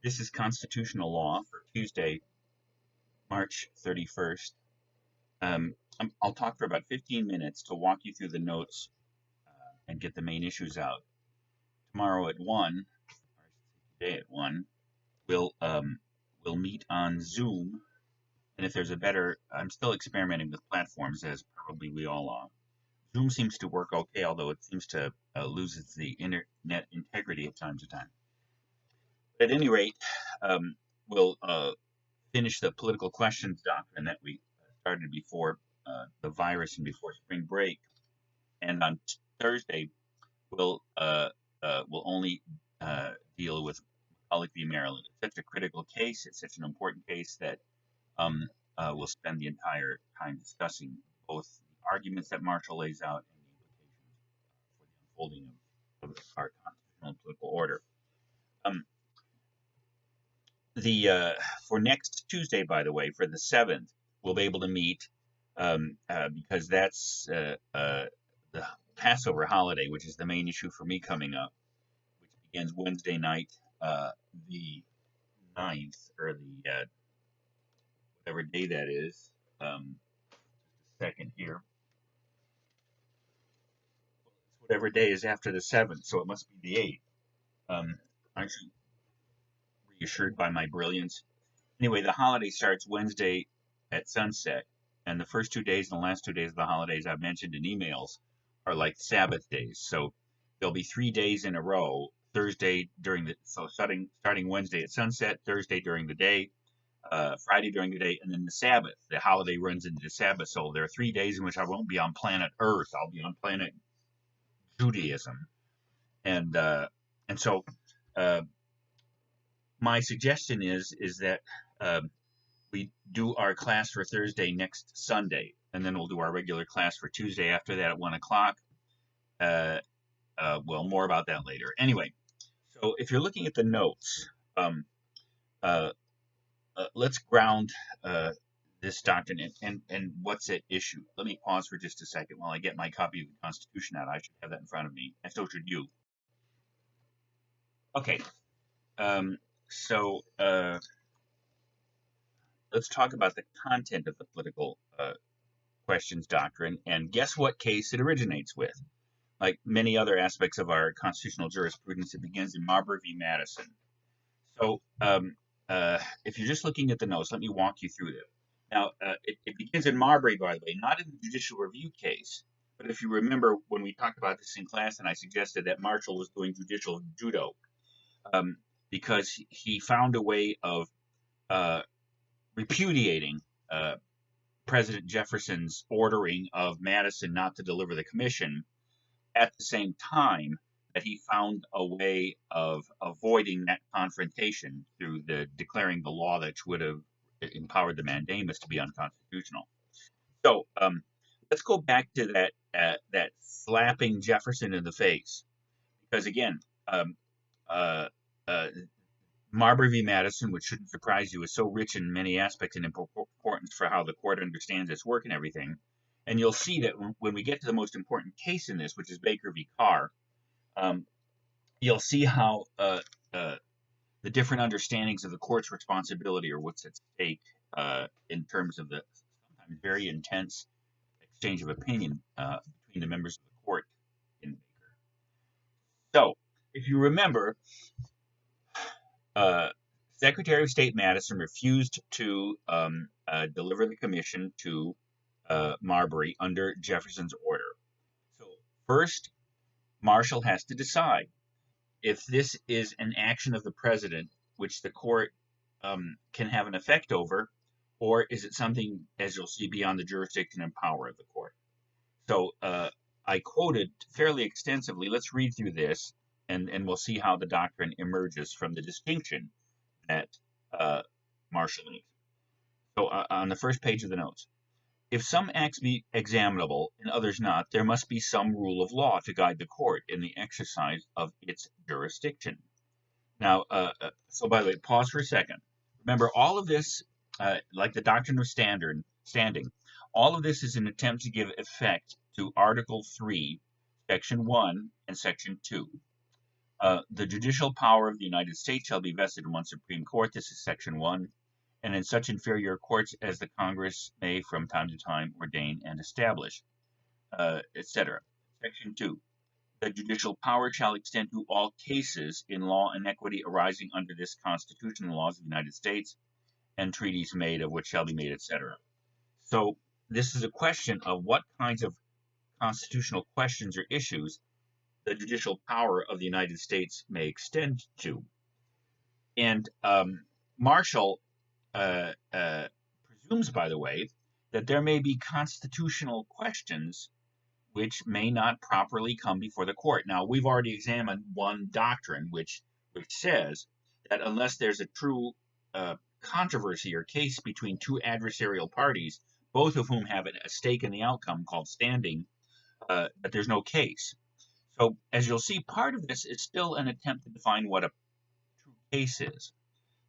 This is Constitutional Law for Tuesday, March 31st. I'll talk for about 15 minutes to walk you through the notes and get the main issues out. Tomorrow at 1, or today at 1, we'll meet on Zoom. And if there's a better, I'm still experimenting with platforms, as probably we all are. Zoom seems to work okay, although it seems to loses the internet integrity at time to time. At any rate, we'll finish the political questions doctrine that we started before the virus and before spring break. And on Thursday, we'll only deal with McCulloch v. Maryland. It's such a critical case. It's such an important case that we'll spend the entire time discussing both the arguments that Marshall lays out and the implications for the unfolding of our constitutional and political order. For next Tuesday, by the way, for the 7th, we'll be able to meet because that's the Passover holiday, which is the main issue for me coming up, which begins Wednesday night, the 9th, or the whatever day that is. Just a second here. It's whatever day is after the 7th, so it must be the 8th. Actually, reassured by my brilliance. Anyway, the holiday starts Wednesday at sunset, and the first 2 days and the last 2 days of the holidays I've mentioned in emails are like Sabbath days. So there'll be 3 days in a row. Thursday starting Wednesday at sunset, Thursday during the day, Friday during the day, and then the Sabbath. The holiday runs into the Sabbath, so there are 3 days in which I won't be on planet Earth. I'll be on planet Judaism, and so. My suggestion is that we do our class for Thursday next Sunday, and then we'll do our regular class for Tuesday after that at 1 o'clock. Well, more about that later. Anyway, so if you're looking at the notes, let's ground this doctrine and what's at issue. Let me pause for just a second while I get my copy of the Constitution out. I should have that in front of me, and so should you. Okay. So let's talk about the content of the political questions doctrine, and guess what case it originates with? Like many other aspects of our constitutional jurisprudence, it begins in Marbury v. Madison. So if you're just looking at the notes, let me walk you through this. Now, it begins in Marbury, by the way, not in the judicial review case, but if you remember when we talked about this in class and I suggested that Marshall was doing judicial judo, because he found a way of repudiating President Jefferson's ordering of Madison not to deliver the commission, at the same time that he found a way of avoiding that confrontation through declaring the law that would have empowered the mandamus to be unconstitutional. So let's go back to that slapping Jefferson in the face, because again, Marbury v. Madison, which shouldn't surprise you, is so rich in many aspects and importance for how the court understands its work and everything. And you'll see that when we get to the most important case in this, which is Baker v. Carr, you'll see how the different understandings of the court's responsibility or what's at stake in terms of the sometimes very intense exchange of opinion between the members of the court in Baker. So, if you remember, Secretary of State Madison refused to deliver the commission to Marbury under Jefferson's order. So first, Marshall has to decide if this is an action of the president which the court can have an effect over, or is it something, as you'll see, beyond the jurisdiction and power of the court. So I quoted fairly extensively. Let's read through this, and we'll see how the doctrine emerges from the distinction that Marshall makes. So on the first page of the notes, if some acts be examinable and others not, there must be some rule of law to guide the court in the exercise of its jurisdiction. Now, so by the way, pause for a second. Remember, all of this, like the doctrine of standing, all of this is an attempt to give effect to Article 3, Section 1, and Section 2. The judicial power of the United States shall be vested in one Supreme Court. This is Section 1. And in such inferior courts as the Congress may from time to time ordain and establish, etc. Section 2. The judicial power shall extend to all cases in law and equity arising under this Constitution and laws of the United States, and treaties made of which shall be made, etc. So this is a question of what kinds of constitutional questions or issues the judicial power of the United States may extend to. And Marshall presumes, by the way, that there may be constitutional questions which may not properly come before the court. Now, we've already examined one doctrine which says that unless there's a true controversy or case between two adversarial parties, both of whom have a stake in the outcome called standing, that there's no case. So, as you'll see, part of this is still an attempt to define what a true case is,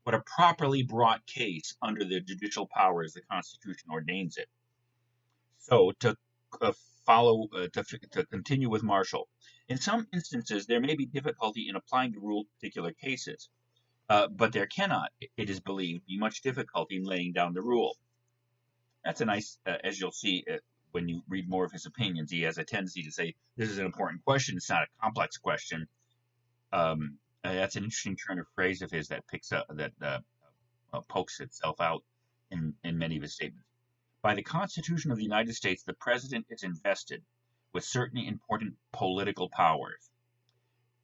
what a properly brought case under the judicial power as the Constitution ordains it. So, to continue with Marshall, in some instances there may be difficulty in applying the rule to particular cases, but there cannot, it is believed, be much difficulty in laying down the rule. That's a nice, as you'll see when you read more of his opinions, he has a tendency to say this is an important question. It's not a complex question. That's an interesting turn of phrase of his that picks up pokes itself out in many of his statements. By the Constitution of the United States, the president is invested with certain important political powers,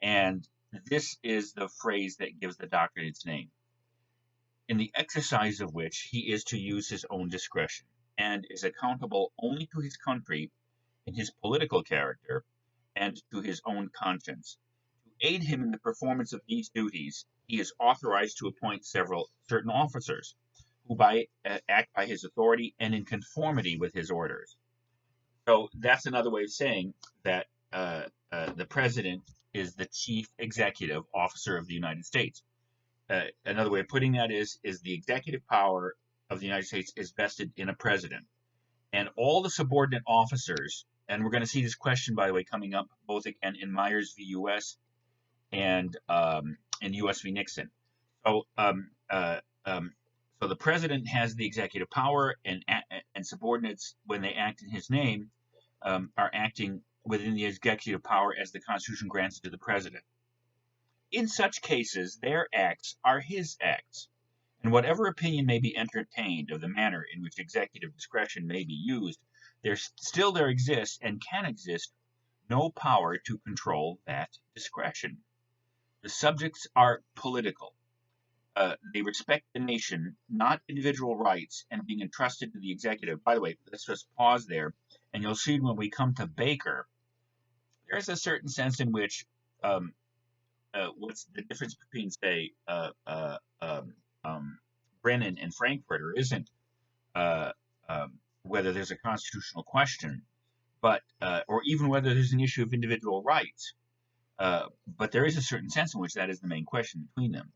and this is the phrase that gives the doctrine its name, in the exercise of which he is to use his own discretion, and is accountable only to his country in his political character and to his own conscience. To aid him in the performance of these duties, he is authorized to appoint certain officers who act by his authority and in conformity with his orders. So that's another way of saying that the president is the chief executive officer of the United States. Another way of putting that is the executive power of the United States is vested in a president. And all the subordinate officers, and we're going to see this question, by the way, coming up both again in Myers v. U.S. and in U.S. v. Nixon. So the president has the executive power, and subordinates, when they act in his name, are acting within the executive power as the Constitution grants to the president. In such cases, their acts are his acts, and whatever opinion may be entertained of the manner in which executive discretion may be used, there exists and can exist no power to control that discretion. The subjects are political. They respect the nation, not individual rights, and being entrusted to the executive. By the way, let's just pause there, and you'll see when we come to Baker, there's a certain sense in which what's the difference between, say, Brennan and Frankfurter isn't whether there's a constitutional question, but or even whether there's an issue of individual rights. But there is a certain sense in which that is the main question between them.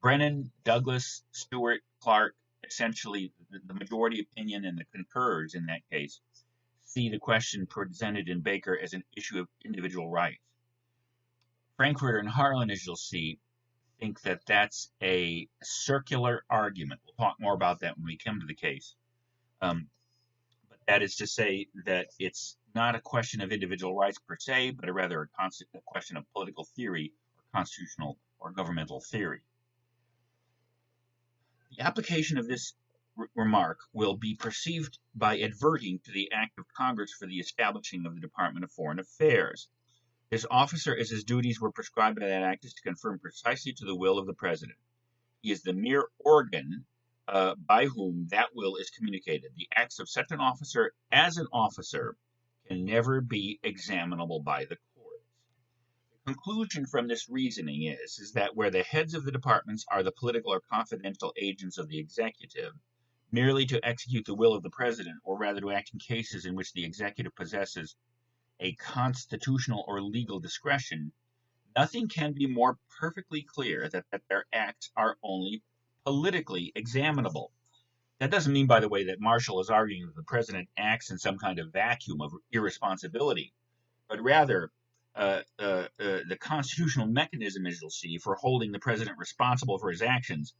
Brennan, Douglas, Stewart, Clark, essentially the majority opinion and the concurrers in that case, see the question presented in Baker as an issue of individual rights. Frankfurter and Harlan, as you'll see, think that that's a circular argument. We'll talk more about that when we come to the case. But that is to say that it's not a question of individual rights per se, but rather a question of political theory or constitutional or governmental theory. The application of this remark will be perceived by adverting to the act of Congress for the establishing of the Department of Foreign Affairs. His officer, as his duties were prescribed by that act, is to conform precisely to the will of the president. He is the mere organ by whom that will is communicated. The acts of such an officer as an officer can never be examinable by the courts. The conclusion from this reasoning is that where the heads of the departments are the political or confidential agents of the executive, merely to execute the will of the president, or rather to act in cases in which the executive possesses a constitutional or legal discretion, nothing can be more perfectly clear that their acts are only politically examinable. That doesn't mean, by the way, that Marshall is arguing that the president acts in some kind of vacuum of irresponsibility, but rather that the constitutional mechanism, as you'll see, for holding the president responsible for his actions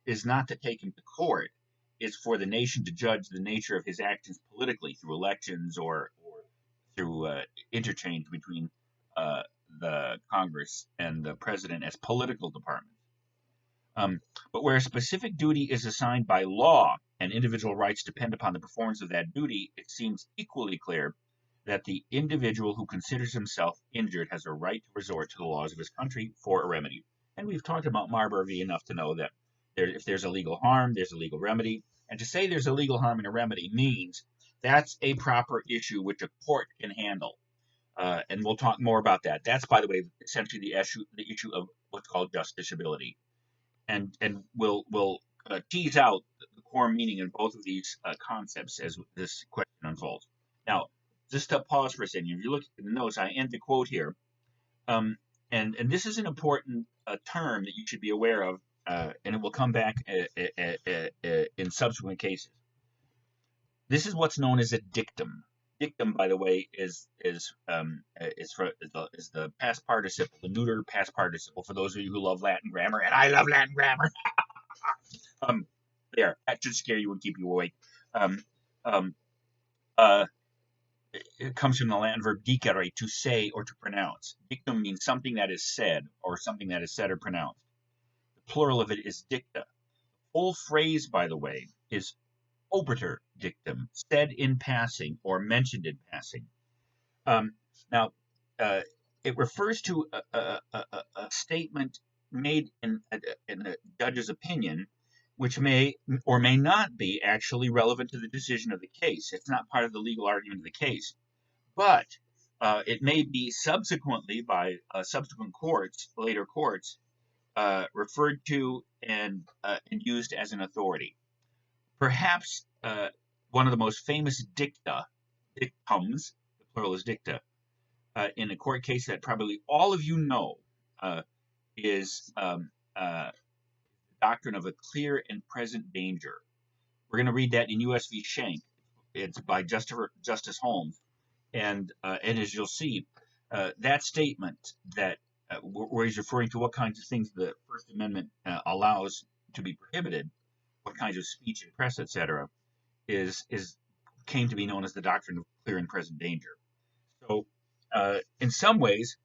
is not to take him to court. It's for the nation to judge the nature of his actions politically through elections or through interchange between uh, the Congress and the president as political departments. But where a specific duty is assigned by law and individual rights depend upon the performance of that duty, it seems equally clear that the individual who considers himself injured has a right to resort to the laws of his country for a remedy. And we've talked about Marbury enough to know that if there's a legal harm, there's a legal remedy. And to say there's a legal harm and a remedy means that's a proper issue which a court can handle. And we'll talk more about that. That's, by the way, essentially the issue of what's called justiciability. And we'll tease out the core meaning in both of these concepts as this question unfolds. Now, just to pause for a second, if you look at the notes, I end the quote here, and this is an important term that you should be aware of, and it will come back in subsequent cases. This is what's known as a dictum. Dictum, by the way, is the past participle, the neuter past participle. For those of you who love Latin grammar, and I love Latin grammar, there, that should scare you and keep you awake. It comes from the Latin verb dicere, to say or to pronounce. Dictum means something that is said or something that is said or pronounced. The plural of it is dicta. The whole phrase, by the way, is obiter dictum, said in passing or mentioned in passing. Now, it refers to a statement made in a judge's opinion, which may or may not be actually relevant to the decision of the case. It's not part of the legal argument of the case, but it may be subsequently by subsequent courts, later courts, referred to and used as an authority. Perhaps one of the most famous dictums, the plural is dicta, in a court case that probably all of you know is the doctrine of a clear and present danger. We're going to read that in U.S. v. Schenck. It's by Justice Holmes. And as you'll see, that statement that where he's referring to what kinds of things the First Amendment allows to be prohibited, what kinds of speech and press, etc., came to be known as the doctrine of clear and present danger. So, in some ways,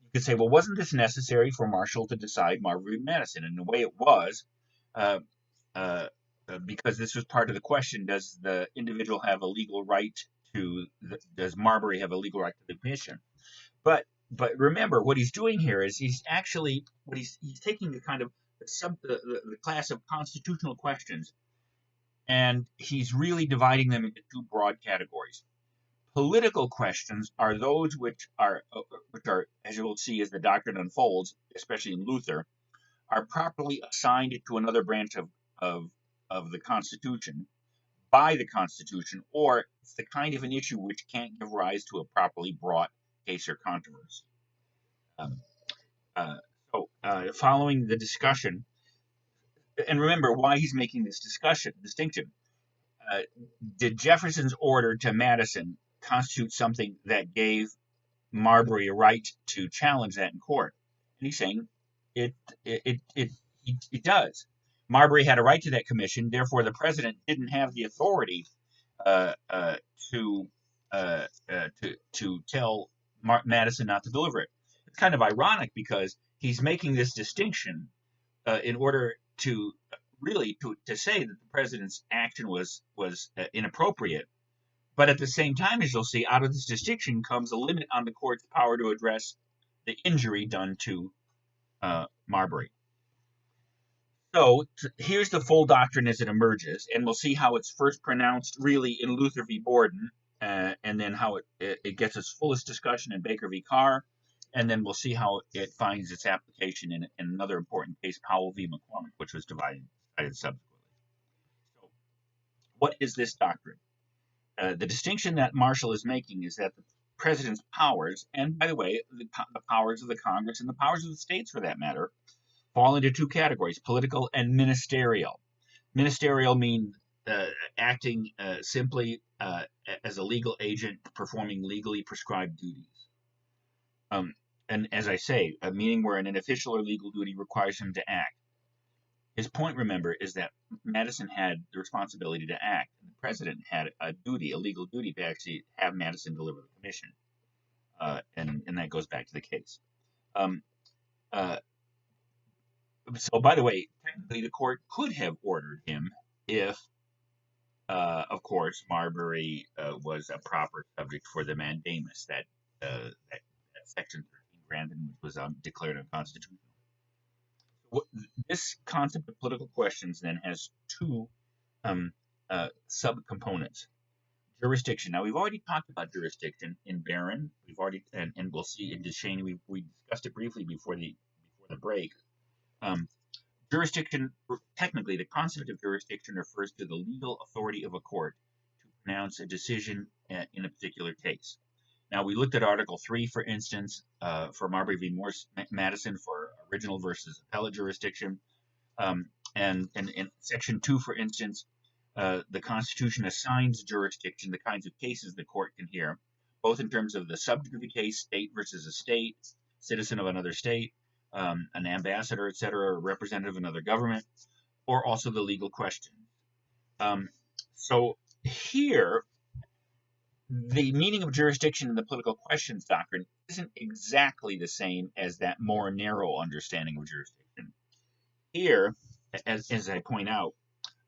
you could say, well, wasn't this necessary for Marshall to decide Marbury v. Madison? And in a way, it was, because this was part of the question: does the individual have a legal right to? Does Marbury have a legal right to the commission? But remember, what he's doing here is he's taking the kind of the class of constitutional questions, and he's really dividing them into two broad categories. Political questions are those which are, as you will see as the doctrine unfolds, especially in Luther, are properly assigned to another branch of the Constitution by the Constitution, or it's the kind of an issue which can't give rise to a properly brought case or controversy. Following the discussion, and remember why he's making this distinction. Did Jefferson's order to Madison constitute something that gave Marbury a right to challenge that in court? And he's saying it does. Marbury had a right to that commission, therefore the president didn't have the authority to tell Madison not to deliver it. It's kind of ironic because he's making this distinction in order to really to say that the president's action was inappropriate. But at the same time, as you'll see, out of this distinction comes a limit on the court's power to address the injury done to Marbury. So here's the full doctrine as it emerges, and we'll see how it's first pronounced really in Luther v. Borden, and then how it gets its fullest discussion in Baker v. Carr, and then we'll see how it finds its application in another important case, Powell v. McCormick, which was decided subsequently. So what is this doctrine? The distinction that Marshall is making is that the president's powers, and by the way, the powers of the Congress and the powers of the states for that matter, fall into two categories, political and ministerial. Ministerial means acting simply as a legal agent performing legally prescribed duties. and as I say, a meaning where an official or legal duty requires him to act. His point, remember, is that Madison had the responsibility to act, and the president had a duty, a legal duty, to actually have Madison deliver the commission, and that goes back to the case. Um, uh, so, by the way, technically, the court could have ordered him if, of course, Marbury was a proper subject for the mandamus that Section 13 granted, which was declared unconstitutional. This concept of political questions then has two subcomponents. Jurisdiction. Now, we've already talked about jurisdiction in Barron. We've already, and we'll see in DeShaney, we discussed it briefly before the break. Jurisdiction, technically, the concept of jurisdiction refers to the legal authority of a court to pronounce a decision in a particular case. Now, we looked at Article 3, for instance, for Marbury v. Madison for original versus appellate jurisdiction. And in Section 2, for instance, the Constitution assigns jurisdiction, the kinds of cases the court can hear, both in terms of the subject of the case, state versus a state, citizen of another state, an ambassador, etc., a representative of another government, or also the legal question. So here, the meaning of jurisdiction in the political questions doctrine isn't exactly the same as that more narrow understanding of jurisdiction. Here, as I point out,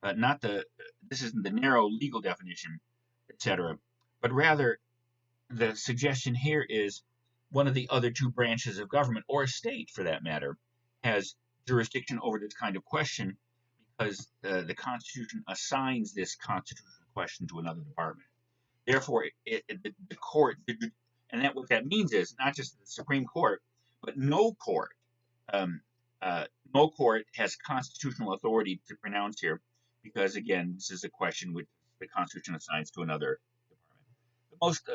this isn't the narrow legal definition, etc., but rather the suggestion here is one of the other two branches of government, or a state for that matter, has jurisdiction over this kind of question because the Constitution assigns this constitutional question to another department. Therefore, the court, and what that means is not just the Supreme Court, but no court has constitutional authority to pronounce here, because again, this is a question which the Constitution assigns to another department. The most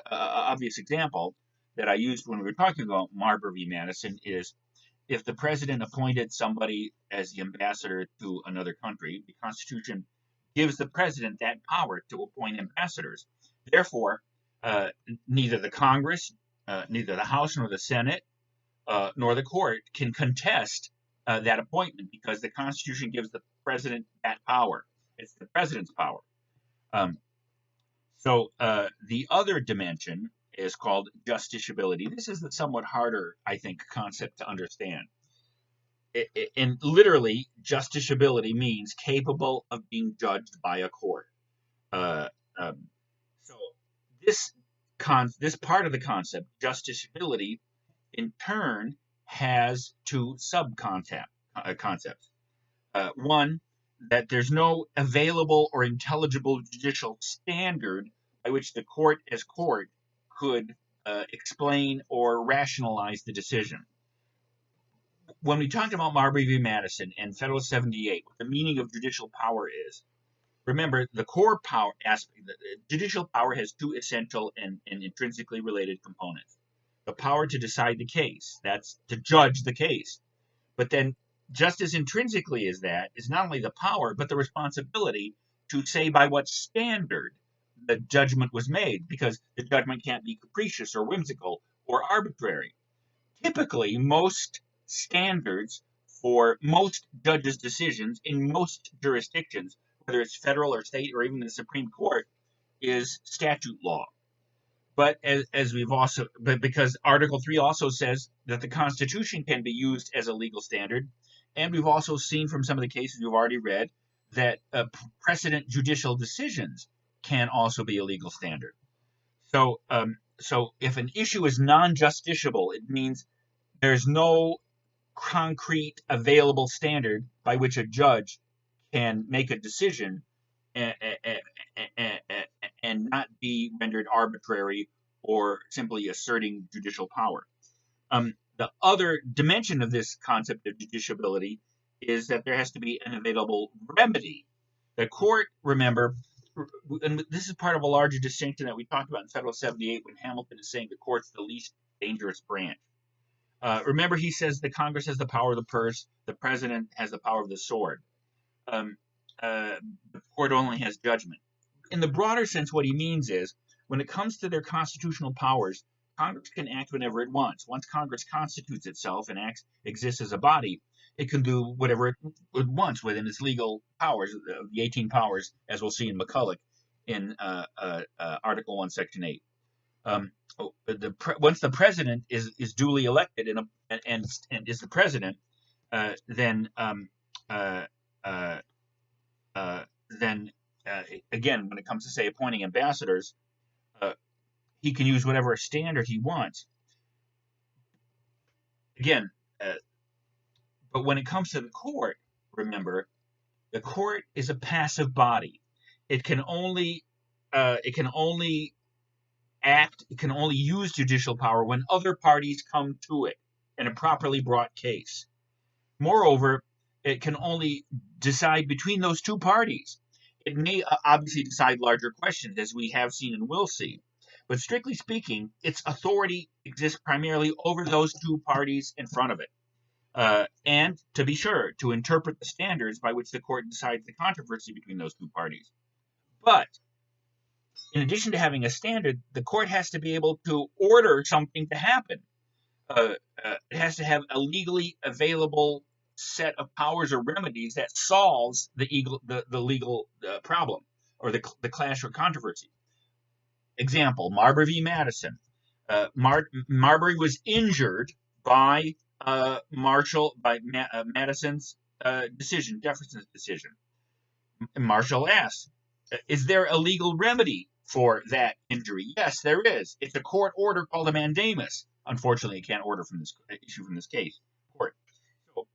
obvious example that I used when we were talking about Marbury v. Madison is if the president appointed somebody as the ambassador to another country, the Constitution gives the president that power to appoint ambassadors. Therefore, neither the Congress, neither the House nor the Senate, nor the court can contest that appointment because the Constitution gives the president that power. It's the president's power. So the other dimension is called justiciability. This is the somewhat harder, I think, concept to understand. And literally, justiciability means capable of being judged by a court. So this part of the concept, justiciability, in turn has two concepts. One, that there's no available or intelligible judicial standard by which the court as court could explain or rationalize the decision. When we talked about Marbury v. Madison and Federalist 78, what the meaning of judicial power is, remember the core power aspect, the judicial power has two essential and intrinsically related components. The power to decide the case, that's to judge the case. But then just as intrinsically as that is not only the power, but the responsibility to say by what standard the judgment was made, because the judgment can't be capricious or whimsical or arbitrary. Typically, most standards for most judges' decisions in most jurisdictions, whether it's federal or state or even the Supreme Court, is statute law. But because Article 3 also says that the Constitution can be used as a legal standard, and we've also seen from some of the cases we've already read that precedent judicial decisions can also be a legal standard. So if an issue is non-justiciable, it means there's no concrete available standard by which a judge can make a decision and not be rendered arbitrary or simply asserting judicial power. The other dimension of this concept of judiciability is that there has to be an available remedy. The court, remember, and this is part of a larger distinction that we talked about in Federal 78 when Hamilton is saying the court's the least dangerous branch. Remember, he says the Congress has the power of the purse, the president has the power of the sword. The court only has judgment. In the broader sense, what he means is when it comes to their constitutional powers, Congress can act whenever it wants. Once Congress constitutes itself and exists as a body, it can do whatever it wants within its legal powers, the 18 powers, as we'll see in McCulloch in Article 1, Section 8. Once the president is duly elected and is the president, then uh, uh, then again, when it comes to say appointing ambassadors, he can use whatever standard he wants. Again, but when it comes to the court, remember, the court is a passive body. It can only act. It can only use judicial power when other parties come to it in a properly brought case. Moreover, it can only decide between those two parties. It may obviously decide larger questions, as we have seen and will see. But strictly speaking, its authority exists primarily over those two parties in front of it. And, to be sure, to interpret the standards by which the court decides the controversy between those two parties. But, in addition to having a standard, the court has to be able to order something to happen. It has to have a legally available set of powers or remedies that solves the legal problem or the clash or controversy. Example: Marbury v. Madison. Marbury was injured by Madison's decision, Jefferson's decision. Marshall asks, "Is there a legal remedy for that injury?" Yes, there is. It's a court order called a mandamus. Unfortunately, it can't issue from this case. Court. So,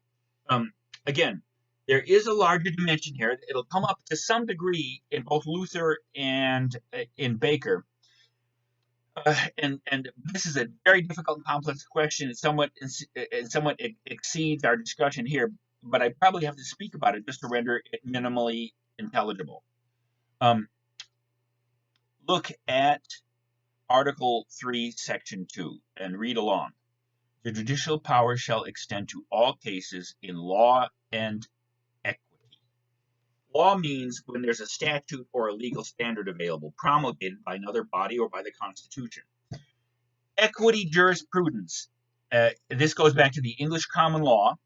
again, there is a larger dimension here. It'll come up to some degree in both Luther and in Baker. And this is a very difficult and complex question. It somewhat exceeds our discussion here, but I probably have to speak about it just to render it minimally intelligible. Look at Article 3, Section 2, and read along. The judicial power shall extend to all cases in law and equity. Law means when there's a statute or a legal standard available, promulgated by another body or by the Constitution. Equity jurisprudence. This goes back to the English common law.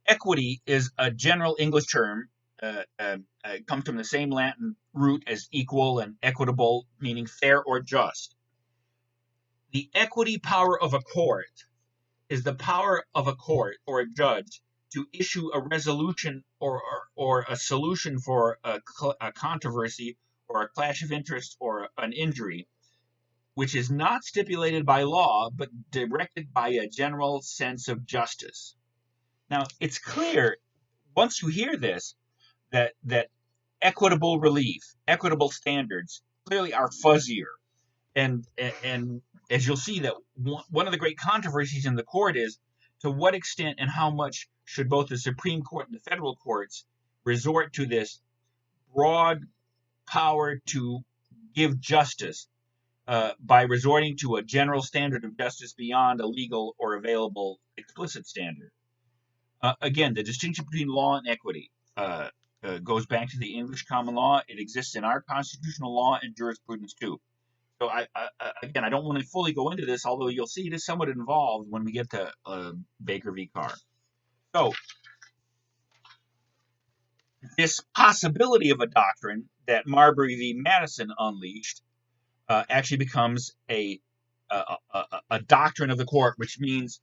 Equity is a general English term. It comes from the same Latin root as equal and equitable, meaning fair or just. The equity power of a court is the power of a court or a judge to issue a resolution or a solution for a controversy or a clash of interest or an injury, which is not stipulated by law, but directed by a general sense of justice. Now, it's clear, once you hear this, that equitable relief, equitable standards clearly are fuzzier. And as you'll see, that one of the great controversies in the court is to what extent and how much should both the Supreme Court and the federal courts resort to this broad power to give justice by resorting to a general standard of justice beyond a legal or available explicit standard. Again, the distinction between law and equity goes back to the English common law. It exists in our constitutional law and jurisprudence too. So again, I don't want to fully go into this, although you'll see it is somewhat involved when we get to Baker v. Carr. So this possibility of a doctrine that Marbury v. Madison unleashed actually becomes a doctrine of the court, which means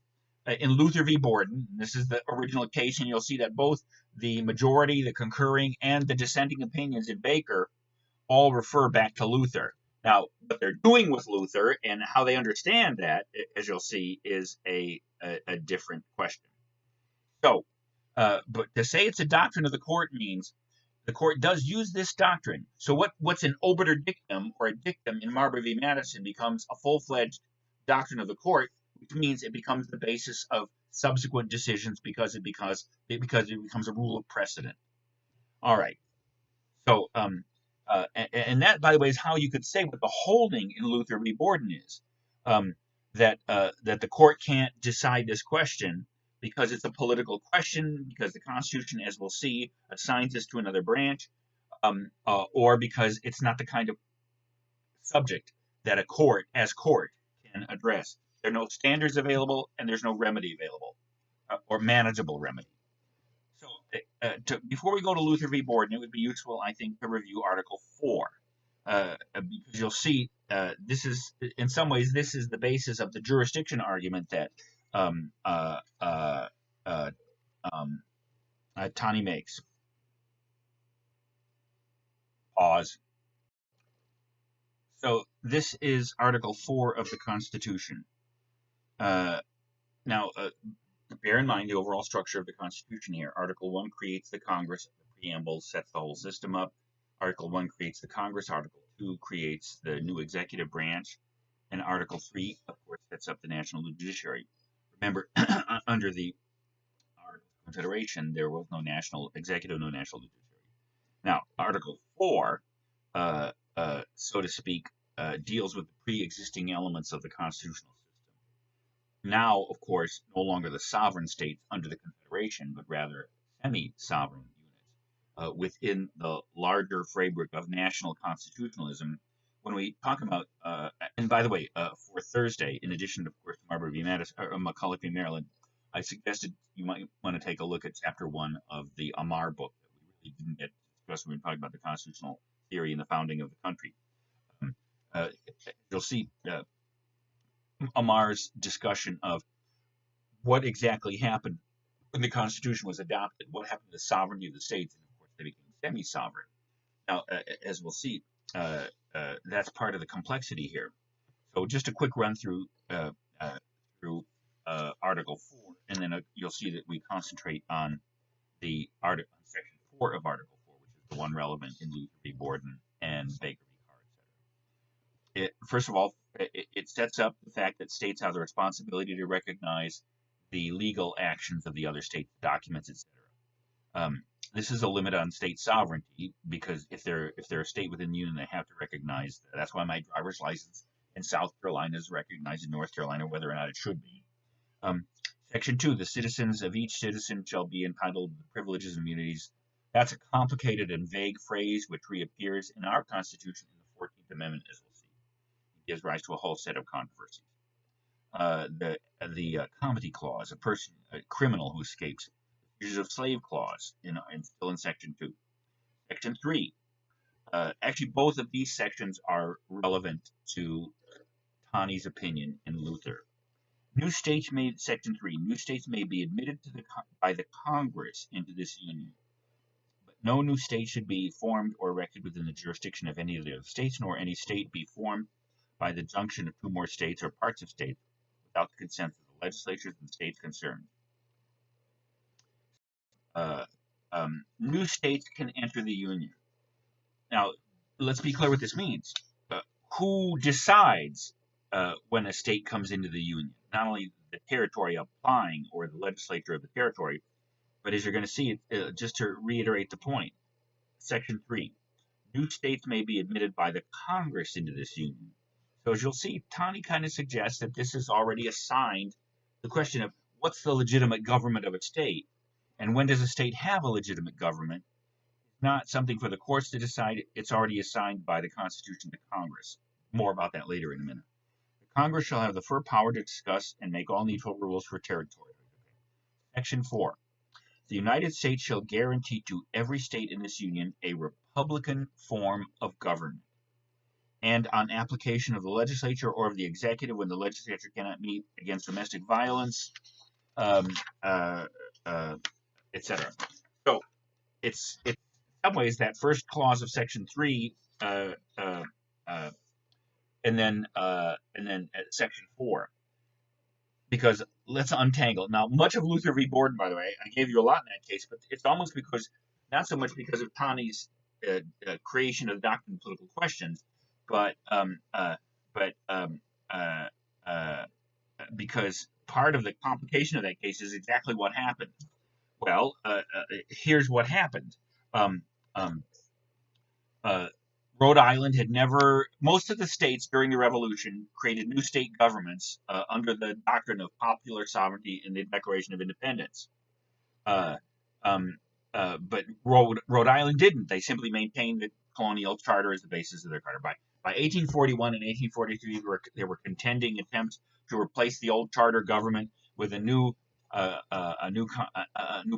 in Luther v. Borden, this is the original case, and you'll see that both the majority, the concurring, and the dissenting opinions in Baker all refer back to Luther. Now, what they're doing with Luther and how they understand that, as you'll see, is a different question. So, but to say it's a doctrine of the court means the court does use this doctrine. So what's an obiter dictum or a dictum in Marbury v. Madison becomes a full-fledged doctrine of the court, which means it becomes the basis of subsequent decisions because it becomes a rule of precedent. All right. So, and that, by the way, is how you could say what the holding in Luther v. Borden is, that the court can't decide this question because it's a political question, because the Constitution, as we'll see, assigns this to another branch, or because it's not the kind of subject that a court, as court, can address. There are no standards available, and there's no remedy available, or manageable remedy. So, before we go to Luther v. Borden, it would be useful, I think, to review Article 4, because you'll see this is, in some ways, this is the basis of the jurisdiction argument that um, uh, uh, uh, um, Tani makes. Pause. So this is Article 4 of the Constitution. Now, bear in mind the overall structure of the Constitution here. Article 1 creates the Congress. The preamble sets the whole system up. Article 1 creates the Congress. Article 2 creates the new executive branch. And Article 3, of course, sets up the national judiciary. Remember, under the Articles of Confederation, there was no national executive, no national judiciary. Now, Article 4, so to speak, deals with the pre-existing elements of the constitutional system. Now, of course, no longer the sovereign states under the Confederation, but rather semi-sovereign units within the larger framework of national constitutionalism. When we talk about, and by the way, for Thursday, in addition, of course, to Marbury v. McCulloch v. Maryland, I suggested you might want to take a look at Chapter 1 of the Amar book that we really didn't get to discuss when we were talking about the constitutional theory and the founding of the country. You'll see Amar's discussion of what exactly happened when the Constitution was adopted, what happened to the sovereignty of the states, and of course they became semi-sovereign. Now, as we'll see, that's part of the complexity here. So just a quick run through Article 4, and then you'll see that we concentrate on the Section 4 of Article 4, which is the one relevant in Luther v. Borden and Baker v. Carr, etc. First of all, it sets up the fact that states have the responsibility to recognize the legal actions of the other states, documents, etc. This is a limit on state sovereignty because if they're a state within the union, they have to recognize that. That's why my driver's license in South Carolina is recognized in North Carolina, whether or not it should be. Section 2, the citizens of each citizen shall be entitled to privileges and immunities. That's a complicated and vague phrase which reappears in our Constitution in the 14th Amendment, as we'll see. It gives rise to a whole set of controversies. The comity clause, a criminal who escapes. The fugitive slave clause, still in Section 2. Section 3. Actually, both of these sections are relevant to Tani's opinion in Luther. Section 3, new states may be admitted by the Congress into this union, but no new state should be formed or erected within the jurisdiction of any of the other states, nor any state be formed by the junction of two more states or parts of states without the consent of the legislatures and states concerned. New states can enter the union. Now, let's be clear what this means. Who decides when a state comes into the union? Not only the territory applying or the legislature of the territory, but as you're going to see, just to reiterate the point, Section 3, new states may be admitted by the Congress into this union. So as you'll see, Tani kind of suggests that this is already assigned the question of what's the legitimate government of a state, and when does a state have a legitimate government? Not something for the courts to decide. It's already assigned by the Constitution to Congress. More about that later in a minute. The Congress shall have the full power to discuss and make all needful rules for territory. Section 4. The United States shall guarantee to every state in this union a republican form of government. And on application of the legislature or of the executive when the legislature cannot meet against domestic violence, etc. So it's in some ways that first clause of Section 3, and then Section 4. Because let's untangle. Now, much of Luther v. Borden, by the way, I gave you a lot in that case, but it's almost not so much because of Tani's creation of the doctrine of political questions, but because part of the complication of that case is exactly what happened. Well, here's what happened. Rhode Island had most of the states during the Revolution created new state governments under the doctrine of popular sovereignty in the Declaration of Independence. But Rhode Island didn't. They simply maintained the colonial charter as the basis of their charter. By 1841 and 1843, there were contending attempts to replace the old charter government with a new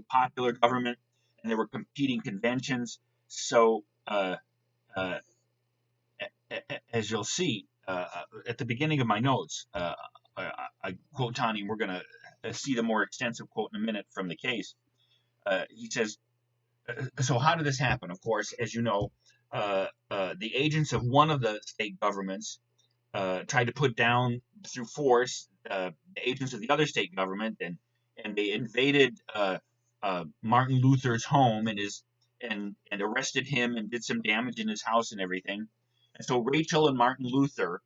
popular government, and there were competing conventions. So, as you'll see at the beginning of my notes, I quote Tani, and we're going to see the more extensive quote in a minute from the case. He says, so how did this happen? Of course, as you know, the agents of one of the state governments tried to put down through force the agents of the other state government, and they invaded Martin Luther's home and arrested him and did some damage in his house and everything. And so Rachel and Martin Luther,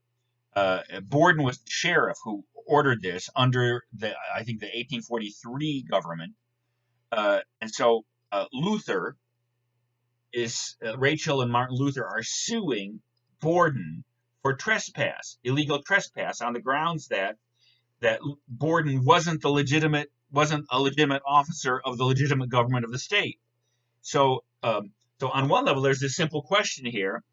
Borden was the sheriff who ordered this under I think the 1843 government. And so Rachel and Martin Luther are suing Borden for trespass, illegal trespass, on the grounds that Borden wasn't a legitimate officer of the legitimate government of the state. So on one level, there's this simple question here: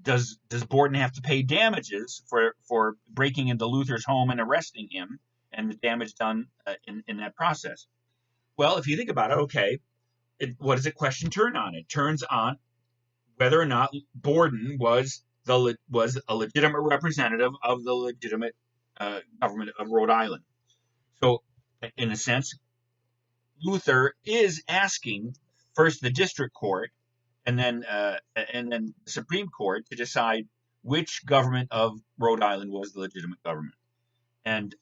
does Borden have to pay damages for breaking into Luther's home and arresting him, and the damage done in that process? Well, if you think about it, okay, what does the question turn on? It turns on whether or not Borden was a legitimate representative of the legitimate government of Rhode Island. So, in a sense, Luther is asking first the district court and then the Supreme Court to decide which government of Rhode Island was the legitimate government. And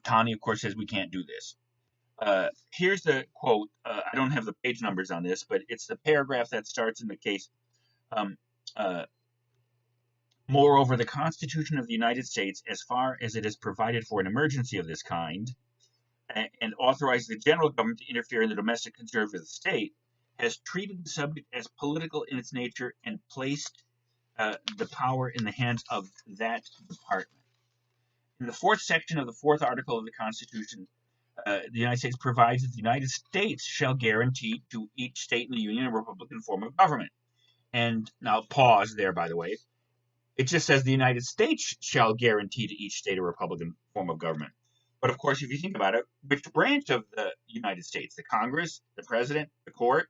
Tani, of course, says we can't do this. Here's the quote. I don't have the page numbers on this, but it's the paragraph that starts in the case. Moreover, the Constitution of the United States, as far as it has provided for an emergency of this kind, and authorized the general government to interfere in the domestic concerns of the state, has treated the subject as political in its nature and placed the power in the hands of that department. In the fourth section of the fourth article of the Constitution, the United States provides that the United States shall guarantee to each state in the Union a republican form of government. And now pause there, by the way. It just says the United States shall guarantee to each state a republican form of government. But of course, if you think about it, which branch of the United States? The Congress, the President, the court?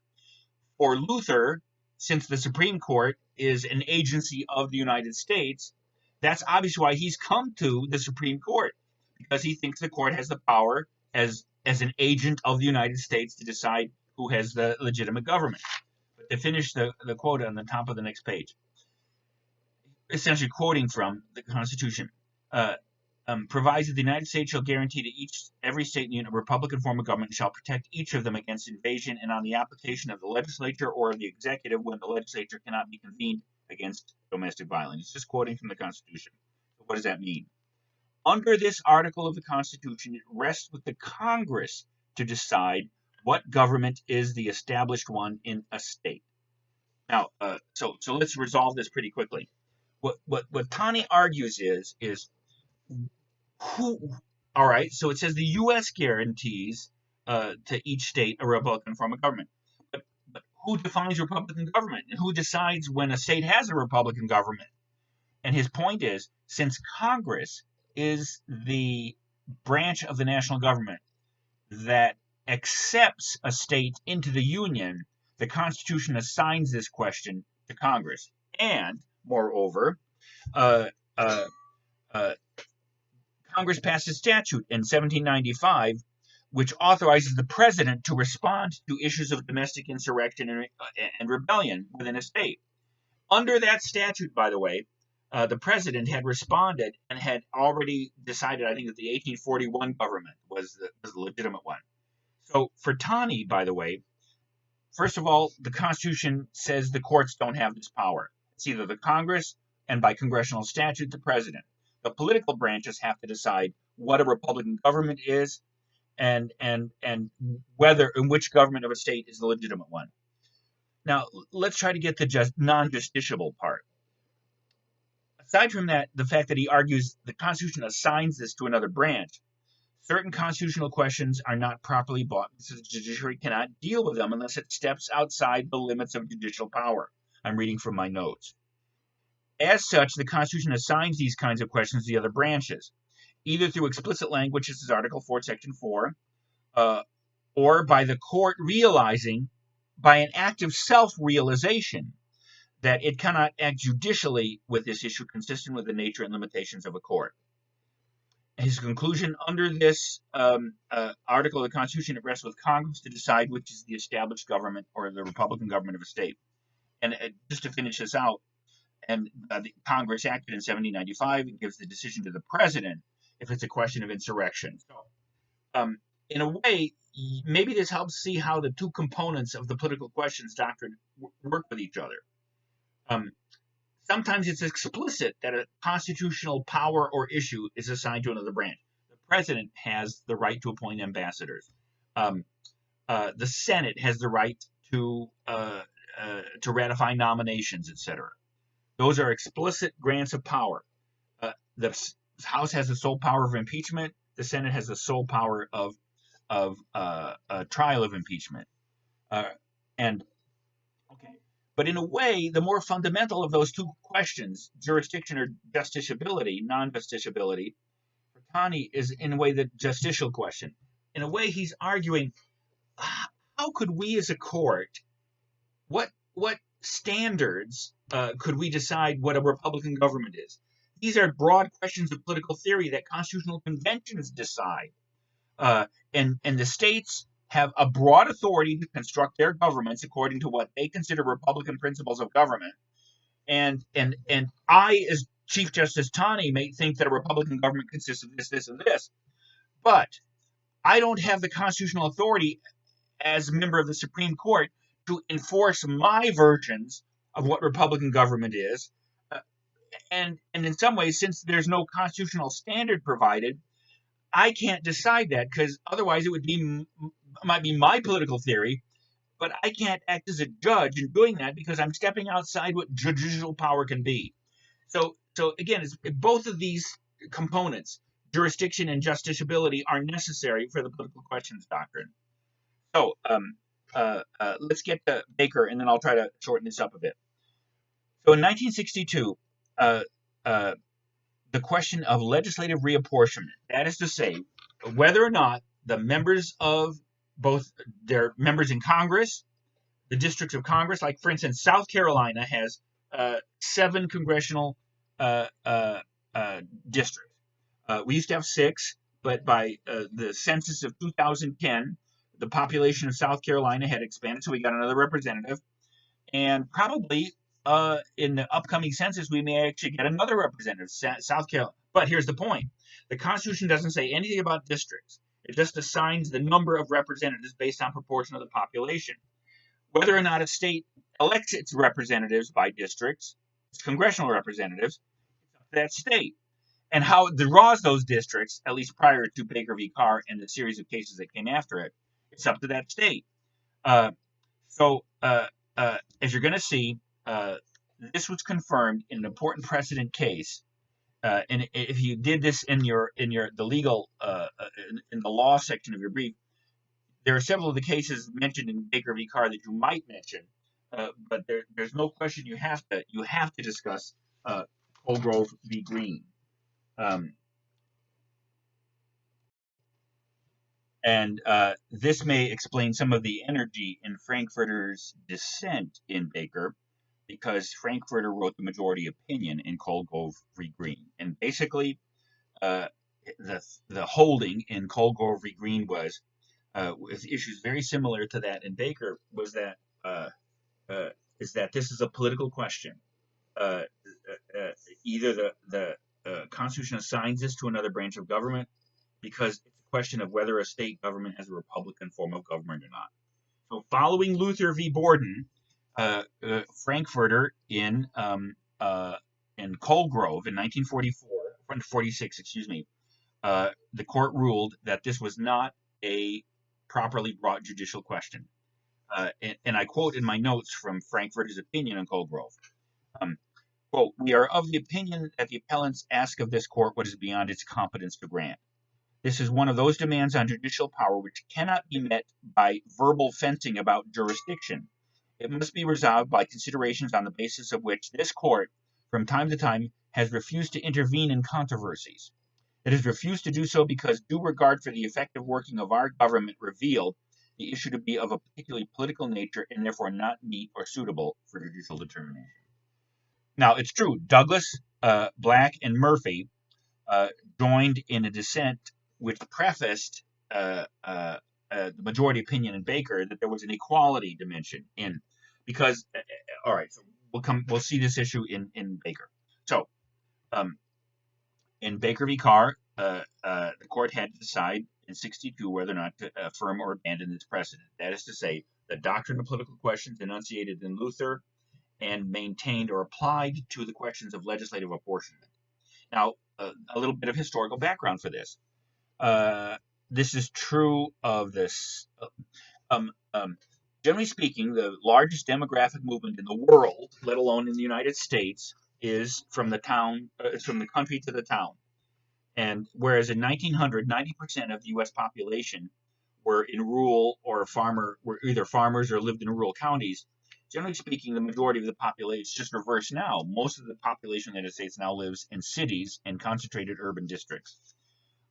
For Luther, since the Supreme Court is an agency of the United States, that's obviously why he's come to the Supreme Court, because he thinks the court has the power as an agent of the United States to decide who has the legitimate government. But to finish the quote on the top of the next page, essentially quoting from the Constitution, provides that the United States shall guarantee to every state in the Union a republican form of government and shall protect each of them against invasion and on the application of the legislature or of the executive when the legislature cannot be convened against domestic violence. It's just quoting from the Constitution. So what does that mean? Under this article of the Constitution, it rests with the Congress to decide what government is the established one in a state. Now, so let's resolve this pretty quickly. What Tani argues is who. All right, so it says the U.S. guarantees to each state a republican form of government. But who defines republican government, and who decides when a state has a republican government? And his point is, since Congress is the branch of the national government that accepts a state into the Union, the Constitution assigns this question to Congress. And, moreover, Congress passed a statute in 1795 which authorizes the president to respond to issues of domestic insurrection and rebellion within a state. Under that statute, by the way, the president had responded and had already decided, I think, that the 1841 government was the legitimate one. So for Tani, by the way, first of all, the Constitution says the courts don't have this power. It's either the Congress and by congressional statute, the president. The political branches have to decide what a republican government is and whether and which government of a state is the legitimate one. Now, let's try to get the non-justiciable part. Aside from that, the fact that he argues the Constitution assigns this to another branch, certain constitutional questions are not properly brought because the judiciary cannot deal with them unless it steps outside the limits of judicial power. I'm reading from my notes. As such, the Constitution assigns these kinds of questions to the other branches, either through explicit language, as is Article 4, Section 4, or by the court realizing, by an act of self-realization, that it cannot act judicially with this issue consistent with the nature and limitations of a court. His conclusion: under this article of the Constitution, it rests with Congress to decide which is the established government or the Republican government of a state. And just to finish this out, and the Congress acted in 1795 and gives the decision to the president if it's a question of insurrection. So, in a way, maybe this helps see how the two components of the political questions doctrine work with each other. Sometimes it's explicit that a constitutional power or issue is assigned to another branch. The president has the right to appoint ambassadors. The Senate has the right to ratify nominations, etc. Those are explicit grants of power. The House has the sole power of impeachment. The Senate has the sole power of trial of impeachment. But in a way, the more fundamental of those two questions, jurisdiction or justiciability, non-justiciability, for Taney is in a way the justicial question. In a way, he's arguing, how could we as a court, what standards could we decide what a Republican government is? These are broad questions of political theory that constitutional conventions decide. And the states have a broad authority to construct their governments according to what they consider Republican principles of government. And I, as Chief Justice Taney, may think that a Republican government consists of this, this, and this. But I don't have the constitutional authority as a member of the Supreme Court to enforce my versions of what Republican government is. And in some ways, since there's no constitutional standard provided, I can't decide that, because otherwise it might be my political theory, but I can't act as a judge in doing that because I'm stepping outside what judicial power can be. So again, both of these components, jurisdiction and justiciability, are necessary for the political questions doctrine. So let's get to Baker, and then I'll try to shorten this up a bit. So in 1962, the question of legislative reapportionment, that is to say, whether or not the members of both their members in Congress, the districts of Congress, like for instance, South Carolina has 7 congressional districts. We used to have 6, but by the census of 2010, the population of South Carolina had expanded, so we got another representative. And probably in the upcoming census, we may actually get another representative, South Carolina. But here's the point. The Constitution doesn't say anything about districts. It just assigns the number of representatives based on proportion of the population. Whether or not a state elects its representatives by districts, its congressional representatives, it's up to that state. And how it draws those districts, at least prior to Baker v. Carr and the series of cases that came after it, it's up to that state. As you're going to see, this was confirmed in an important precedent case. And if you did this in the legal in the law section of your brief, there are several of the cases mentioned in Baker v. Carr that you might mention, but there's no question you have to discuss Colgrove v. Green. This may explain some of the energy in Frankfurter's dissent in Baker, because Frankfurter wrote the majority opinion in Colgrove v. Green. And basically, the holding in Colgrove v. Green was, with issues very similar to that in Baker, was that this is a political question. Either the Constitution assigns this to another branch of government, because it's a question of whether a state government has a Republican form of government or not. So following Luther v. Borden, Frankfurter in Colgrove in 1946, the court ruled that this was not a properly brought judicial question. And I quote in my notes from Frankfurter's opinion on Colgrove. Quote, "We are of the opinion that the appellants ask of this court what is beyond its competence to grant. This is one of those demands on judicial power which cannot be met by verbal fencing about jurisdiction. It must be resolved by considerations on the basis of which this court, from time to time, has refused to intervene in controversies. It has refused to do so because due regard for the effective working of our government revealed the issue to be of a particularly political nature and therefore not meet or suitable for judicial determination. Now, it's true, Douglas, Black, and Murphy uh, joined in a dissent which prefaced the majority opinion in Baker that there was an equality dimension in, because all right, so we'll see this issue in Baker. So in Baker v. Carr, the court had to decide in '62 whether or not to affirm or abandon this precedent. That is to say, the doctrine of political questions enunciated in Luther and maintained or applied to the questions of legislative apportionment. Now, a little bit of historical background for this. This is true of this. Generally speaking, the largest demographic movement in the world, let alone in the United States, is from the country to the town. And whereas in 1900, 90% of the U.S. population were in rural or were either farmers or lived in rural counties, generally speaking, the majority of the population is just reversed now. Most of the population of the United States now lives in cities and concentrated urban districts.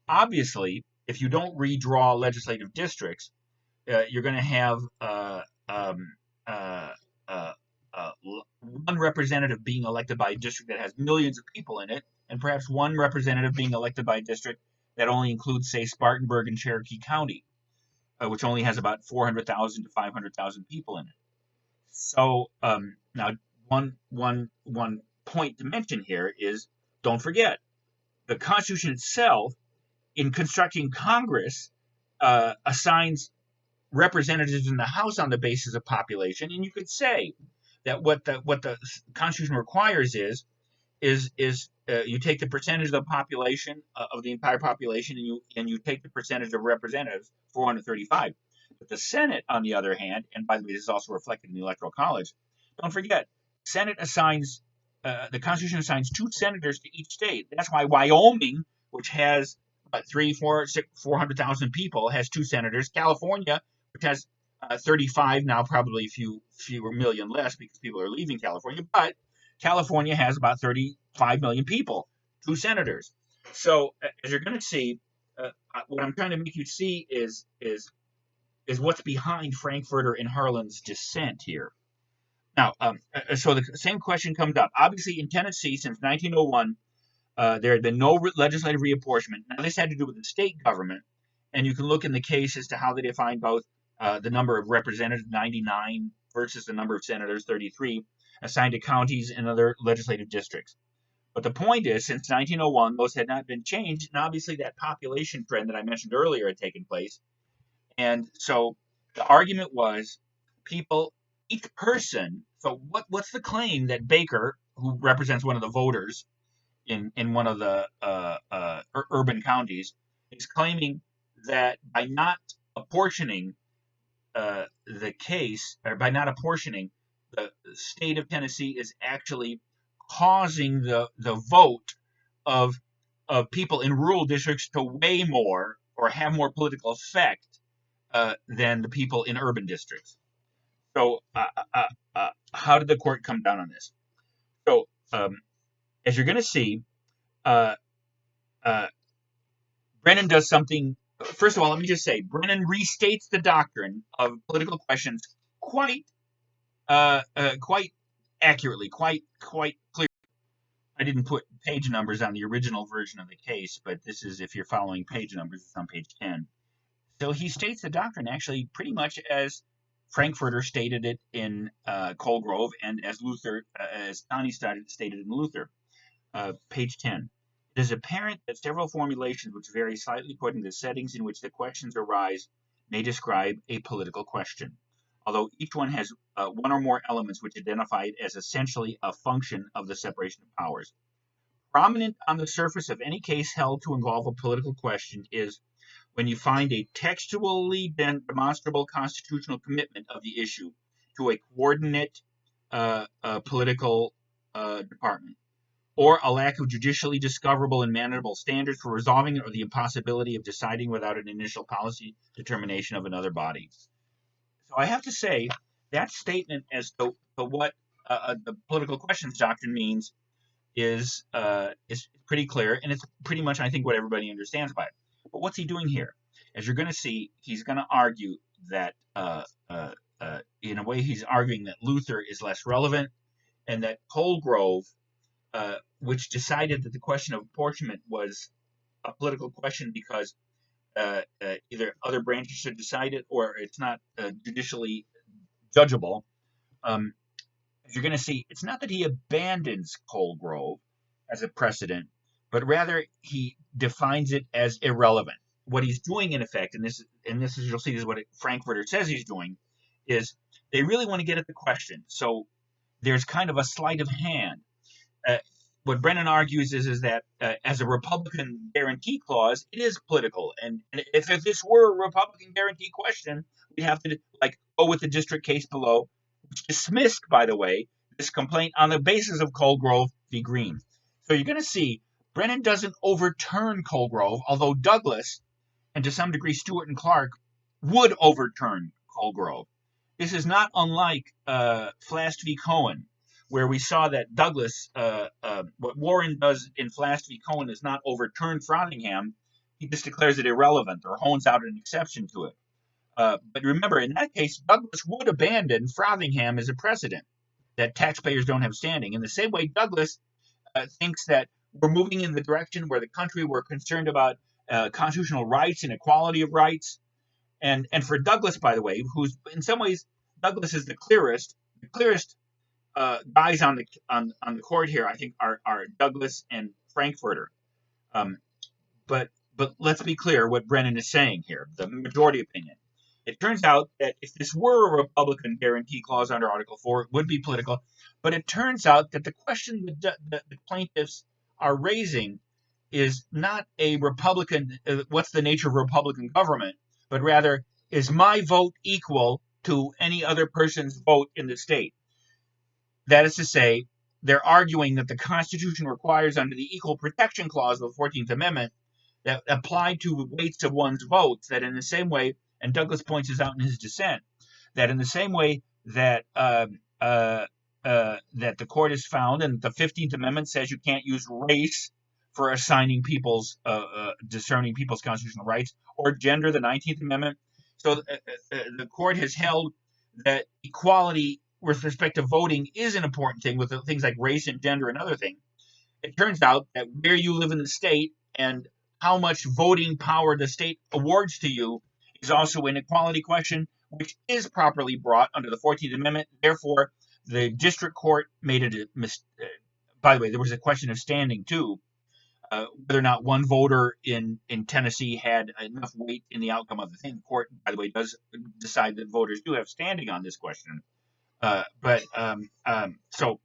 Obviously, if you don't redraw legislative districts, you're going to have one representative being elected by a district that has millions of people in it, and perhaps one representative being elected by a district that only includes, say, Spartanburg and Cherokee County, which only has about 400,000 to 500,000 people in it. So now, one point to mention here is, don't forget, the Constitution itself, in constructing Congress, assigns representatives in the House on the basis of population, and you could say that what the Constitution requires is you take the percentage of the population of the entire population, and you take the percentage of representatives, 435. But the Senate, on the other hand, and by the way, this is also reflected in the Electoral College. Don't forget, Senate assigns the Constitution assigns 2 senators to each state. That's why Wyoming, which has 400,000 people, has 2 senators. California, which has 35 now, probably fewer million less because people are leaving California, but California has about 35 million people, 2 senators. So as you're going to see, what I'm trying to make you see is what's behind Frankfurter and Harlan's dissent here. Now, so the same question comes up. Obviously, in Tennessee, since 1901, there had been no legislative reapportionment. Now, this had to do with the state government, and you can look in the case as to how they define both the number of representatives, 99, versus the number of senators, 33, assigned to counties and other legislative districts. But the point is, since 1901, those had not been changed, and obviously that population trend that I mentioned earlier had taken place. And so the argument was each person, so what's the claim that Baker, who represents one of the voters in one of the urban counties, is claiming that by not apportioning the case, or by not apportioning, the state of Tennessee is actually causing the vote of people in rural districts to weigh more or have more political effect than the people in urban districts. So how did the court come down on this? So as you're going to see, Brennan does something. First of all, let me just say, Brennan restates the doctrine of political questions quite accurately, quite clearly. I didn't put page numbers on the original version of the case, but this is, if you're following page numbers, it's on page 10. So he states the doctrine actually pretty much as Frankfurter stated it in Colgrove, and as Donnie stated in Luther. Page 10. It is apparent that several formulations which vary slightly according to the settings in which the questions arise may describe a political question, although each one has one or more elements which identify it as essentially a function of the separation of powers. Prominent on the surface of any case held to involve a political question is when you find a textually demonstrable constitutional commitment of the issue to a coordinate political department, or a lack of judicially discoverable and manageable standards for resolving it, or the impossibility of deciding without an initial policy determination of another body. So I have to say that statement as to what the political questions doctrine means is pretty clear, and it's pretty much, I think, what everybody understands by it. But what's he doing here? As you're going to see, he's going to argue that, in a way, he's arguing that Luther is less relevant, and that Colgrove, which decided that the question of apportionment was a political question because either other branches should decide it or it's not judicially judgeable. As you're going to see, it's not that he abandons Colgrove as a precedent, but rather he defines it as irrelevant. What he's doing, in effect, and this is you'll see, this is what Frankfurter says he's doing, is they really want to get at the question. So there's kind of a sleight of hand. What Brennan argues is that as a Republican guarantee clause, it is political, and if this were a Republican guarantee question, we'd have to go with the district case below, which dismissed, by the way, this complaint on the basis of Colgrove v. Green. So you're going to see Brennan doesn't overturn Colgrove, although Douglas and to some degree Stewart and Clark would overturn Colgrove. This is not unlike Flast v. Cohen, where we saw that Douglas, what Warren does in Flast v. Cohen is not overturn Frothingham. He just declares it irrelevant or hones out an exception to it. But remember, in that case, Douglas would abandon Frothingham as a precedent that taxpayers don't have standing. In the same way, Douglas thinks that we're moving in the direction where the country we're concerned about constitutional rights and equality of rights. And for Douglas, by the way, who's in some ways Douglas is the clearest guys on the court here, I think, are Douglas and Frankfurter. But let's be clear what Brennan is saying here, the majority opinion. It turns out that if this were a Republican guarantee clause under Article 4, it would be political. But it turns out that the question that the plaintiffs are raising is not a Republican, what's the nature of Republican government, but rather, is my vote equal to any other person's vote in the state? That is to say, they're arguing that the Constitution requires under the Equal Protection Clause of the 14th Amendment that applied to weights of one's votes, that in the same way, and Douglas points this out in his dissent, that in the same way that that the court has found, and the 15th Amendment says you can't use race for assigning discerning people's constitutional rights, or gender, the 19th Amendment. So the court has held that equality with respect to voting is an important thing with things like race and gender and other things. It turns out that where you live in the state and how much voting power the state awards to you is also an equality question, which is properly brought under the 14th Amendment. Therefore, the district court made a mistake. By the way, there was a question of standing, too, whether or not one voter in Tennessee had enough weight in the outcome of the thing. The court, by the way, does decide that voters do have standing on this question. So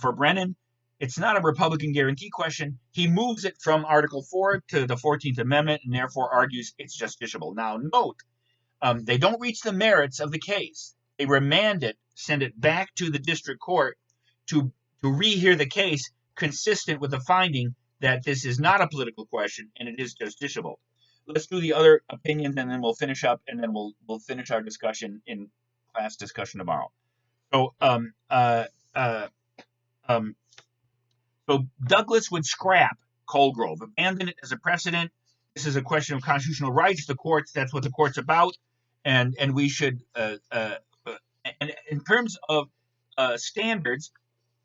for Brennan, it's not a Republican guarantee question. He moves it from Article 4 to the 14th Amendment and therefore argues it's justiciable. Now, note, they don't reach the merits of the case. They remand it, send it back to the district court to rehear the case consistent with the finding that this is not a political question and it is justiciable. Let's do the other opinions and then we'll finish up, and then we'll finish our discussion in class discussion tomorrow. So, so Douglas would scrap Colgrove, abandon it as a precedent. This is a question of constitutional rights. The courts, that's what the court's about, and we should. And in terms of standards,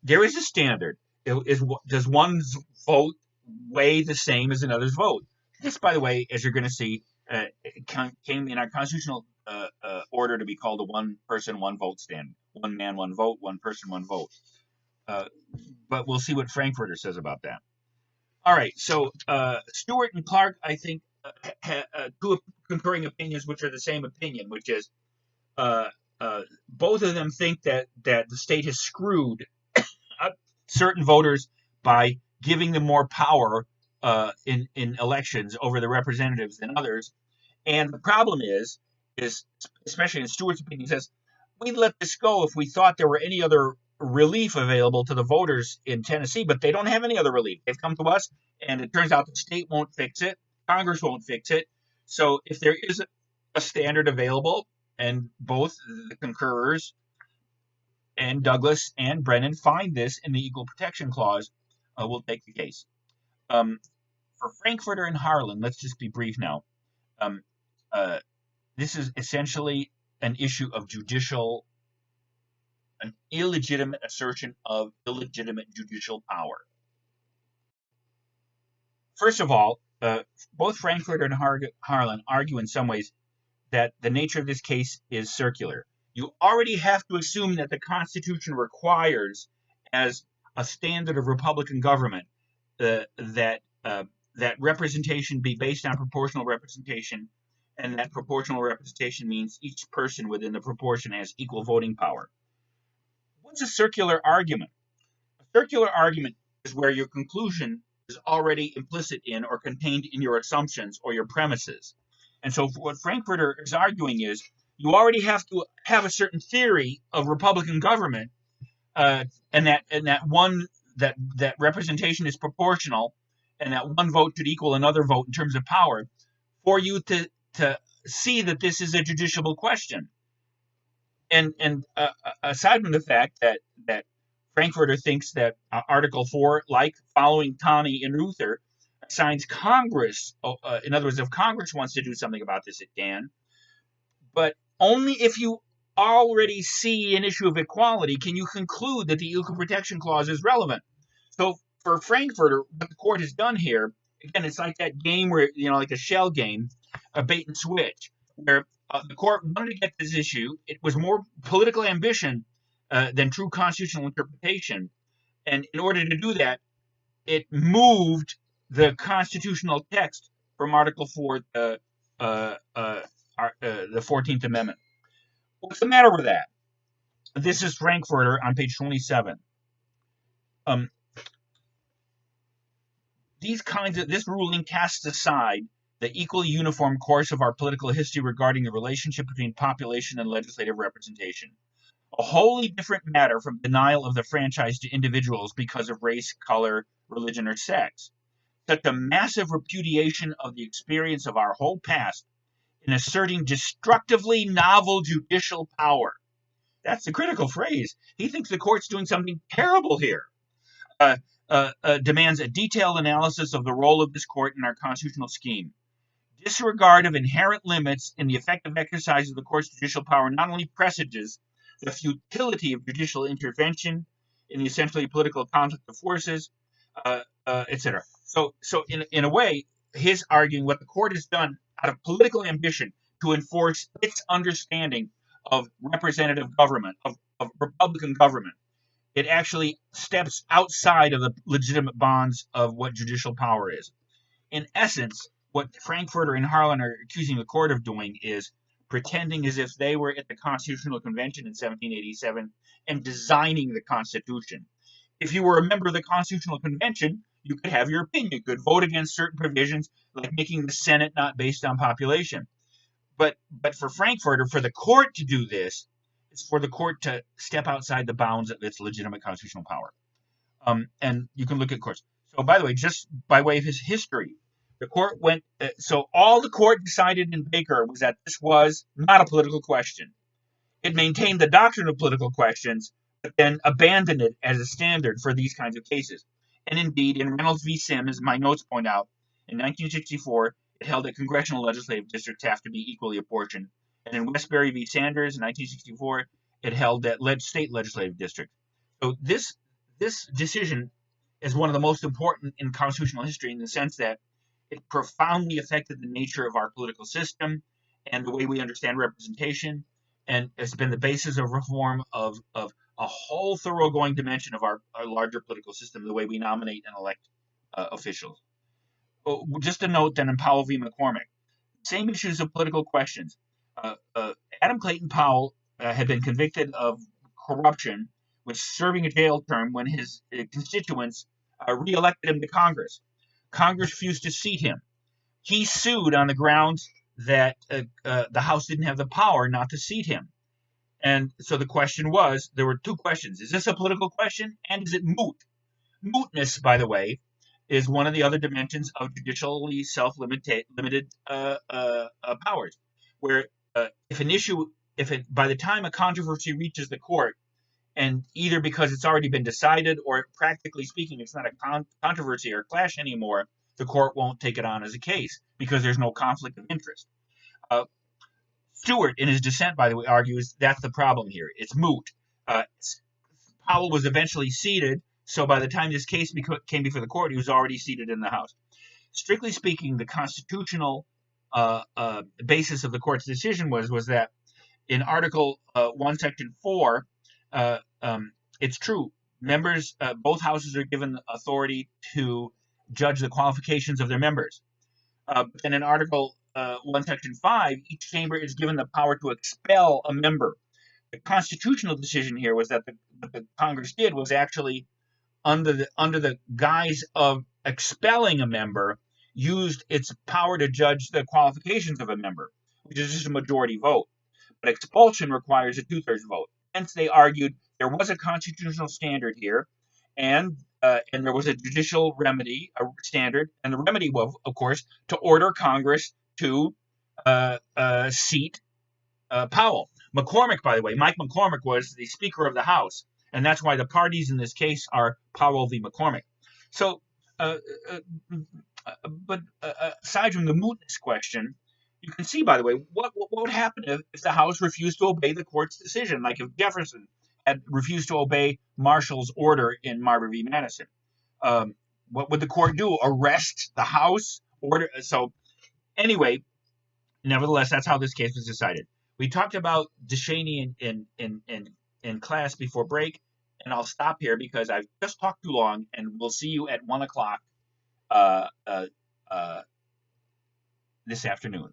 there is a standard. Does one's vote weigh the same as another's vote? This, by the way, as you're going to see, came in our constitutional order to be called a one person, one vote standard. One man, one vote, one person, one vote. But we'll see what Frankfurter says about that. All right, so Stewart and Clark, I think, two concurring opinions which are the same opinion, which is both of them think that the state has screwed certain voters by giving them more power in elections over the representatives than others. And the problem is especially in Stewart's opinion, he says, we'd let this go if we thought there were any other relief available to the voters in Tennessee, but they don't have any other relief. They've come to us, and it turns out the state won't fix it. Congress won't fix it. So if there is a standard available, and both the concurrers and Douglas and Brennan find this in the Equal Protection Clause, we'll take the case. For Frankfurter and Harlan, let's just be brief now. Um, uh, this is essentially an issue of an illegitimate assertion of illegitimate judicial power. First of all, both Frankfurter and Harlan argue in some ways that the nature of this case is circular. You already have to assume that the Constitution requires, as a standard of Republican government, that representation be based on proportional representation, and that proportional representation means each person within the proportion has equal voting power. What's a circular argument? A circular argument is where your conclusion is already implicit in or contained in your assumptions or your premises. And so what Frankfurter is arguing is you already have to have a certain theory of Republican government, and that representation is proportional, and that one vote should equal another vote in terms of power, for you to see that this is a judiciable question. And aside from the fact that Frankfurter thinks that Article 4, like following Taney and Ruther, assigns Congress, in other words, if Congress wants to do something about this, it can, but only if you already see an issue of equality can you conclude that the Equal Protection Clause is relevant. So for Frankfurter, what the court has done here, again, it's like that game where, like a shell game, a bait and switch, where the court wanted to get this issue. It was more political ambition than true constitutional interpretation. And in order to do that, it moved the constitutional text from Article 4 to the 14th Amendment. What's the matter with that? This is Frankfurter on page 27. This ruling casts aside the equally uniform course of our political history regarding the relationship between population and legislative representation. A wholly different matter from denial of the franchise to individuals because of race, color, religion, or sex. Such a massive repudiation of the experience of our whole past in asserting destructively novel judicial power. That's the critical phrase. He thinks the court's doing something terrible here. Demands a detailed analysis of the role of this court in our constitutional scheme. Disregard of inherent limits in the effective exercise of the court's judicial power not only presages the futility of judicial intervention in the essentially political conflict of forces, etc. So in a way, his arguing what the court has done out of political ambition to enforce its understanding of representative government, of Republican government, it actually steps outside of the legitimate bonds of what judicial power is. In essence, what Frankfurter and Harlan are accusing the court of doing is pretending as if they were at the Constitutional Convention in 1787 and designing the Constitution. If you were a member of the Constitutional Convention, you could have your opinion. You could vote against certain provisions, like making the Senate not based on population. But for Frankfurter, for the court to do this, it's for the court to step outside the bounds of its legitimate constitutional power. And you can look at courts. So, by the way, just by way of his history, the court went. So all the court decided in Baker was that this was not a political question. It maintained the doctrine of political questions, but then abandoned it as a standard for these kinds of cases. And indeed, in Reynolds v. Sims, as my notes point out, in 1964, it held that congressional legislative districts have to be equally apportioned. And in Westbury v. Sanders in 1964, it held that state legislative districts. So this decision is one of the most important in constitutional history in the sense that it profoundly affected the nature of our political system and the way we understand representation, and it's been the basis of reform of a whole thoroughgoing dimension of our larger political system, the way we nominate and elect officials. Just a note then in Powell v. McCormick, same issues of political questions. Adam Clayton Powell had been convicted of corruption, was serving a jail term when his constituents reelected him to Congress. Congress refused to seat him. He sued on the grounds that the House didn't have the power not to seat him. And so the question was, there were two questions. Is this a political question? And is it moot? Mootness, by the way, is one of the other dimensions of judicially self-limited powers, where if by the time a controversy reaches the court, And either because it's already been decided, or practically speaking, it's not a controversy or clash anymore, the court won't take it on as a case because there's no conflict of interest. Uh, Stewart, in his dissent, by the way, argues that's the problem here. It's moot. Uh, Powell was eventually seated, so by the time this case came before the court, he was already seated in the House. Strictly speaking, the constitutional basis of the court's decision was that in Article 1, Section 4, it's true. Members, both houses are given authority to judge the qualifications of their members. And in Article 1, Section 5, each chamber is given the power to expel a member. The constitutional decision here was that what the Congress did was actually, under the guise of expelling a member, used its power to judge the qualifications of a member, which is just a majority vote. But expulsion requires a two-thirds vote. Hence, they argued there was a constitutional standard here, and there was a judicial remedy, a standard, and the remedy was, of course, to order Congress to seat Powell. McCormick, by the way, Mike McCormick was the Speaker of the House, and that's why the parties in this case are Powell v. McCormick. So, but aside from the mootness question, you can see, by the way, what would happen if the House refused to obey the court's decision, like if Jefferson had refused to obey Marshall's order in Marbury v. Madison. What would the court do? Arrest the House? Order? So anyway, nevertheless, that's how this case was decided. We talked about DeShaney in class before break, and I'll stop here because I've just talked too long, and we'll see you at 1 o'clock this afternoon.